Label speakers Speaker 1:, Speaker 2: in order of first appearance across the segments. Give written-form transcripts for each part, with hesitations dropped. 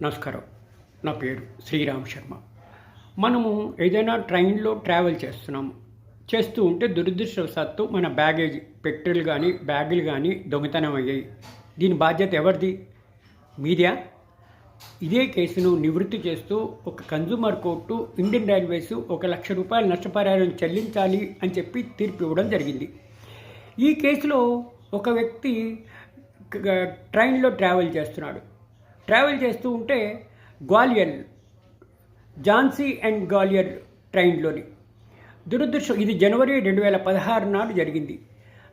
Speaker 1: నమస్కారం. నా పేరు శ్రీరామ్ శర్మ. మనము ఏదైనా ట్రైన్‌లో ట్రావెల్ చేస్తూ ఉంటే దురదృష్టవశాత్తు మన పెట్టెలు గానీ, బ్యాగులు గానీ దొంగతనం అయ్యాయి. దీని బాధ్యత ఎవరిది? మీదా? ఇదే కేసును నివృత్తి చేస్తూ ఒక కన్జ్యూమర్ కోర్టు ఇండియన్ రైల్వేస్ ₹1,00,000 నష్టపరిహారం చెల్లించాలి అని చెప్పి తీర్పు ఇవ్వడం జరిగింది. ఈ కేసులో ఒక వ్యక్తి ట్రైన్‌లో ట్రావెల్ చేస్తూ ఉంటే గ్వాలియర్, ఝాన్సీ అండ్ గ్వాలియర్ ట్రైన్లోని ఇది జనవరి 2016 నాడు జరిగింది.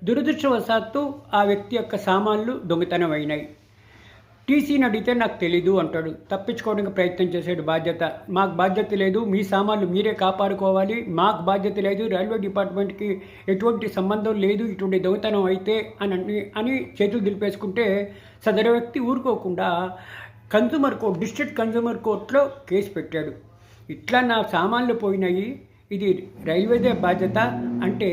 Speaker 1: దురదృష్టవశాత్తు ఆ వ్యక్తి యొక్క సామాన్లు దొంగతనం అయినాయి. టీసీని అడిగితే నాకు తెలీదు అంటాడు. తప్పించుకోవడానికి ప్రయత్నం చేసాడు. మాకు బాధ్యత లేదు, మీ సామాన్లు మీరే కాపాడుకోవాలి, మాకు బాధ్యత లేదు, రైల్వే డిపార్ట్మెంట్కి ఎటువంటి సంబంధం లేదు ఇటువంటి దొంగతనం అయితే అని చేతులు దులిపేసుకుంటే సదరు వ్యక్తి ఊరుకోకుండా డిస్ట్రిక్ట్ కన్జ్యూమర్ కోర్టులో కేసు పెట్టాడు. ఇట్లా నా సామాన్లు పోయినాయి, ఇది రైల్వేదే బాధ్యత అంటే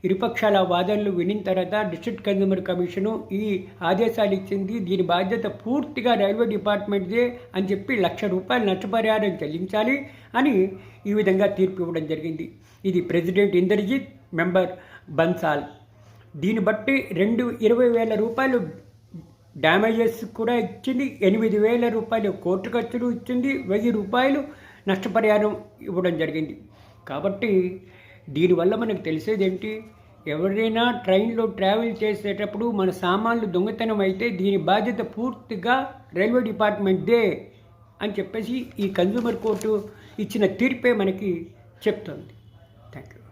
Speaker 1: ఇరుపక్షాల వాదనలు వినిన తర్వాత డిస్ట్రిక్ట్ కన్జ్యూమర్ కమిషను ఈ ఆదేశాలు ఇచ్చింది. దీని బాధ్యత పూర్తిగా రైల్వే డిపార్ట్మెంట్దే అని చెప్పి ₹1,00,000 నష్టపరిహారం చెల్లించాలి అని ఈ విధంగా తీర్పు ఇవ్వడం జరిగింది. ఇది ప్రెసిడెంట్ ఇంద్రజిత్, మెంబర్ బన్సాల్. దీన్ని బట్టి ₹20,000 డ్యామేజెస్ కూడా ఇచ్చింది, ₹8,000 కోర్టు ఖర్చులు ఇచ్చింది, ₹1,000 నష్టపరిహారం ఇవ్వడం జరిగింది. కాబట్టి దీనివల్ల మనకు తెలిసేది ఏంటి? ఎవరైనా ట్రైన్లో ట్రావెల్ చేసేటప్పుడు మన సామాన్లు దొంగతనం అయితే దీని బాధ్యత పూర్తిగా రైల్వే డిపార్ట్మెంట్దే అని చెప్పేసి ఈ కన్జ్యూమర్ కోర్టు ఇచ్చిన తీర్పే మనకి చెప్తుంది. Thank you.